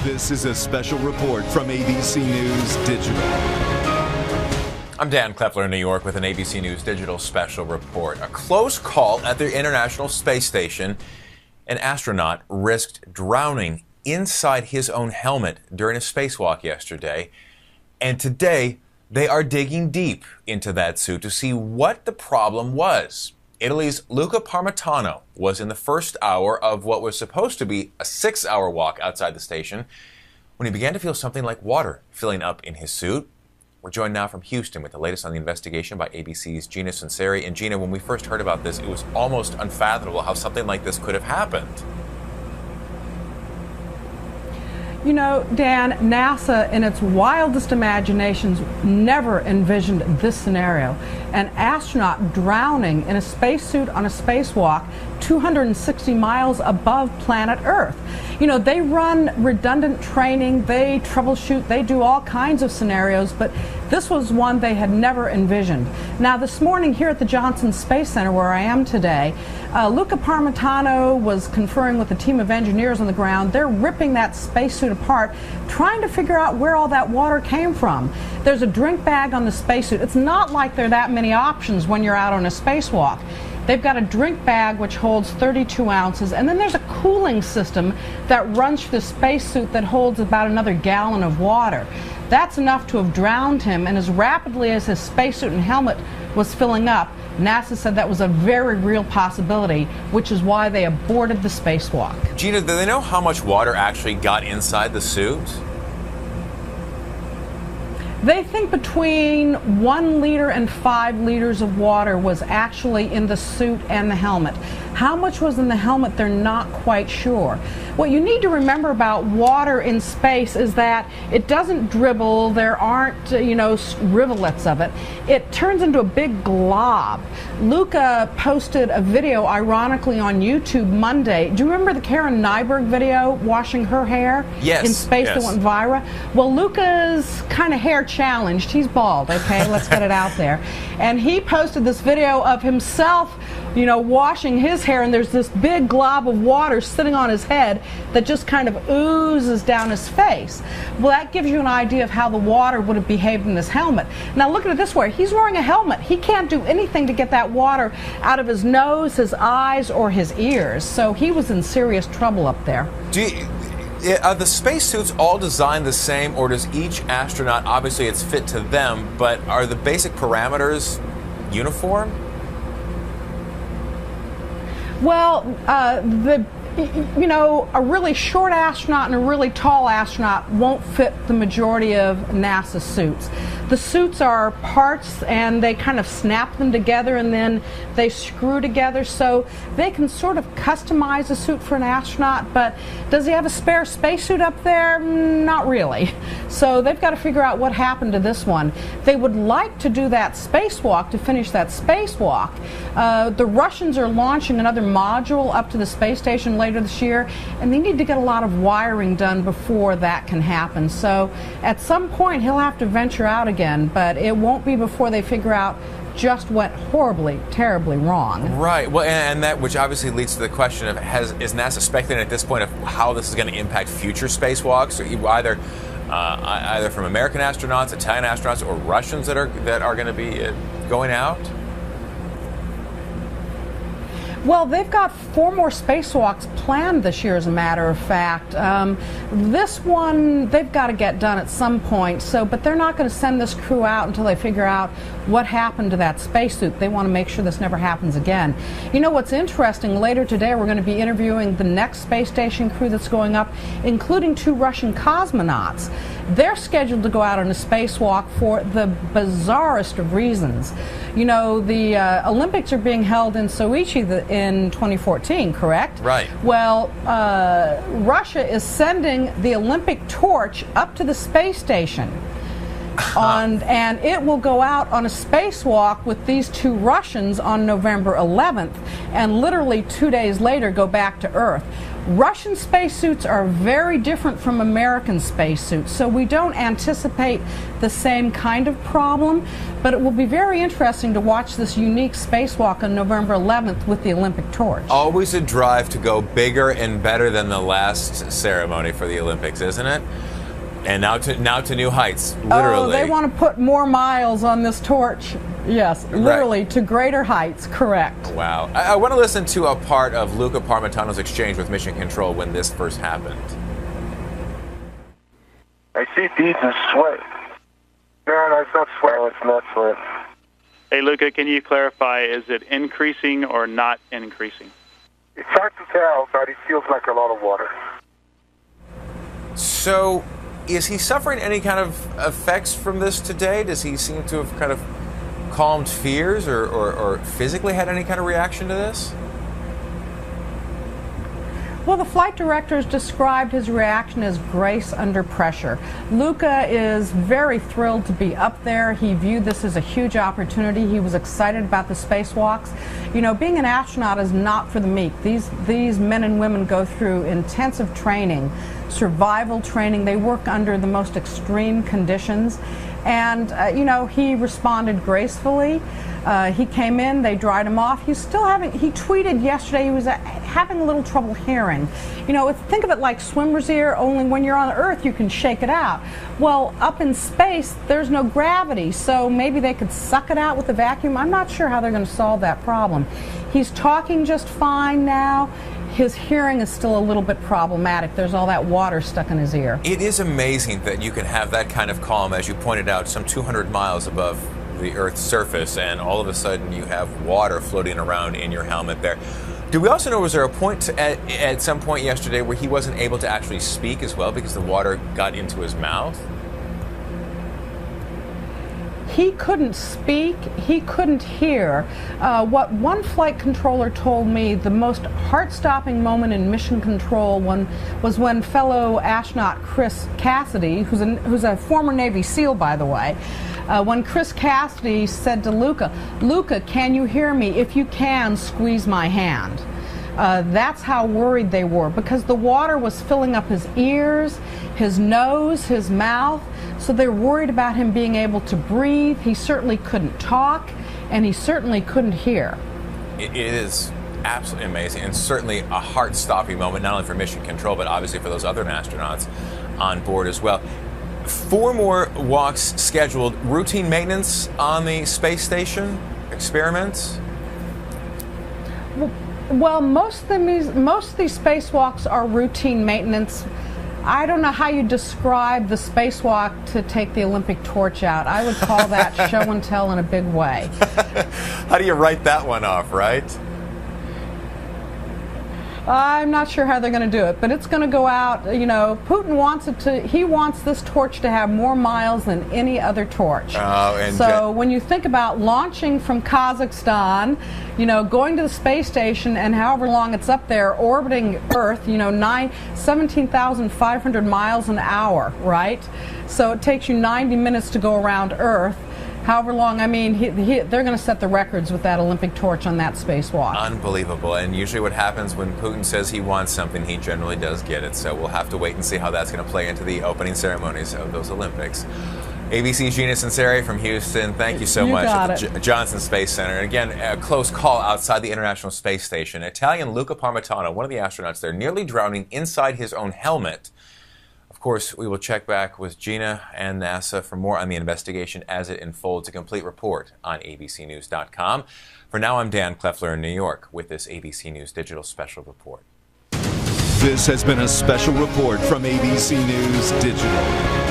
This is a special report from ABC News Digital. I'm Dan Kleffler in New York with an ABC News Digital special report. A close call at the International Space Station. An astronaut risked drowning inside his own helmet during a spacewalk yesterday. And today, they are digging deep into that suit to see what the problem was. Italy's Luca Parmitano was in the first hour of what was supposed to be a 6-hour walk outside the station when he began to feel something like water filling up in his suit. We're joined now from Houston with the latest on the investigation by ABC's Gina Sunseri. And Gina, when we first heard about this, it was almost unfathomable how something like this could have happened. You know, Dan, NASA, in its wildest imaginations, never envisioned this scenario. An astronaut drowning in a spacesuit on a spacewalk 260 miles above planet Earth. You know, they run redundant training, they troubleshoot, they do all kinds of scenarios, but this was one they had never envisioned. Now, this morning here at the Johnson Space Center, where I am today, Luca Parmitano was conferring with a team of engineers on the ground. They're ripping that spacesuit apart, trying to figure out where all that water came from. There's a drink bag on the spacesuit. It's not like there are that many options when you're out on a spacewalk. They've got a drink bag which holds 32 ounces, and then there's a cooling system that runs through the spacesuit that holds about another gallon of water. That's enough to have drowned him, and as rapidly as his spacesuit and helmet was filling up, NASA said that was a very real possibility, which is why they aborted the spacewalk. Gina, do they know how much water actually got inside the suit? They think between 1 liter and 5 liters of water was actually in the suit and the helmet. How much was in the helmet, they're not quite sure. What you need to remember about water in space is that it doesn't dribble, there aren't, rivulets of it. It turns into a big glob. Luca posted a video, ironically, on YouTube Monday. Do you remember the Karen Nyberg video, washing her hair? Yes. In space, yes. That went viral? Well, Luca's kind of hair challenged. He's bald, okay? Let's get it out there. And he posted this video of himself, washing his hair, and there's this big glob of water sitting on his head that just kind of oozes down his face. Well, that gives you an idea of how the water would have behaved in this helmet. Now look at it this way. He's wearing a helmet. He can't do anything to get that water out of his nose, his eyes, or his ears. So he was in serious trouble up there. Are the spacesuits all designed the same, or does each astronaut, obviously it's fit to them, but are the basic parameters uniform? Well, a really short astronaut and a really tall astronaut won't fit the majority of NASA suits. The suits are parts, and they kind of snap them together and then they screw together, so they can sort of customize a suit for an astronaut. But does he have a spare spacesuit up there? Not really. So they've got to figure out what happened to this one. They would like to do that spacewalk, to finish that spacewalk. The Russians are launching another module up to the space station later this year, and they need to get a lot of wiring done before that can happen. So at some point he'll have to venture out again, but it won't be before they figure out just went horribly, terribly wrong. Right. Well, and that, which obviously leads to the question of, is NASA speculating at this point of how this is going to impact future spacewalks, or either from American astronauts, Italian astronauts, or Russians that are going to be going out? Well, they've got 4 more spacewalks planned this year, as a matter of fact. This one, they've got to get done at some point, but they're not going to send this crew out until they figure out what happened to that spacesuit. They want to make sure this never happens again. You know what's interesting? Later today, we're going to be interviewing the next space station crew that's going up, including 2 Russian cosmonauts. They're scheduled to go out on a spacewalk for the bizarrest of reasons. You know, the Olympics are being held in Sochi in 2014, correct? Right. Well, Russia is sending the Olympic torch up to the space station. And it will go out on a spacewalk with these 2 Russians on November 11th, and literally 2 days later go back to Earth. Russian spacesuits are very different from American spacesuits, so we don't anticipate the same kind of problem, but it will be very interesting to watch this unique spacewalk on November 11th with the Olympic torch. Always a drive to go bigger and better than the last ceremony for the Olympics, isn't it? And now to new heights, literally. Oh, they want to put more miles on this torch. Yes, literally, to greater heights, correct. Wow. I want to listen to a part of Luca Parmitano's exchange with Mission Control when this first happened. I see beads of sweat. No, it's not sweat. No, it's not sweat. Hey, Luca, can you clarify, is it increasing or not increasing? It's hard to tell, but it feels like a lot of water. So, is he suffering any kind of effects from this today? Does he seem to have kind of calmed fears or physically had any kind of reaction to this? Well, the flight directors described his reaction as grace under pressure. Luca is very thrilled to be up there. He viewed this as a huge opportunity. He was excited about the spacewalks. You know, being an astronaut is not for the meek. These men and women go through intensive training, survival training. They work under the most extreme conditions. And, you know, he responded gracefully. He came in, they dried him off. He tweeted yesterday he was having a little trouble hearing. You know, think of it like swimmer's ear, only when you're on Earth you can shake it out. Well, up in space, there's no gravity, so maybe they could suck it out with a vacuum. I'm not sure how they're going to solve that problem. He's talking just fine now. His hearing is still a little bit problematic. There's all that water stuck in his ear. It is amazing that you can have that kind of calm, as you pointed out, some 200 miles above the Earth's surface, and all of a sudden you have water floating around in your helmet there. Do we also know, was there a point at some point yesterday where he wasn't able to actually speak as well because the water got into his mouth? He couldn't speak, he couldn't hear. What one flight controller told me, the most heart-stopping moment in mission control was when fellow astronaut Chris Cassidy, who's a former Navy SEAL, by the way, when Chris Cassidy said to Luca, "Luca, can you hear me? If you can, squeeze my hand." That's how worried they were, because the water was filling up his ears, his nose, his mouth, so they're worried about him being able to breathe. He certainly couldn't talk, and he certainly couldn't hear. It is absolutely amazing, and certainly a heart-stopping moment, not only for Mission Control, but obviously for those other astronauts on board as well. 4 more walks scheduled. Routine maintenance on the space station? Experiments? Well, most of these spacewalks are routine maintenance. I don't know how you describe the spacewalk to take the Olympic torch out. I would call that show and tell in a big way. How do you write that one off, right? I'm not sure how they're going to do it, but it's going to go out. You know, Putin wants he wants this torch to have more miles than any other torch. So when you think about launching from Kazakhstan, you know, going to the space station and however long it's up there, orbiting Earth, you know, 17,500 miles an hour, right? So it takes you 90 minutes to go around Earth. However long, I mean, they're going to set the records with that Olympic torch on that spacewalk. Unbelievable. And usually what happens when Putin says he wants something, he generally does get it. So we'll have to wait and see how that's going to play into the opening ceremonies of those Olympics. ABC's Gina Sunseri from Houston, thank you so much at the Johnson Space Center. And again, a close call outside the International Space Station. Italian Luca Parmitano, one of the astronauts there, nearly drowning inside his own helmet. Of course, we will check back with Gina and NASA for more on the investigation as it unfolds. A complete report on abcnews.com. For now, I'm Dan Kleffler in New York with this ABC News Digital Special Report. This has been a special report from ABC News Digital.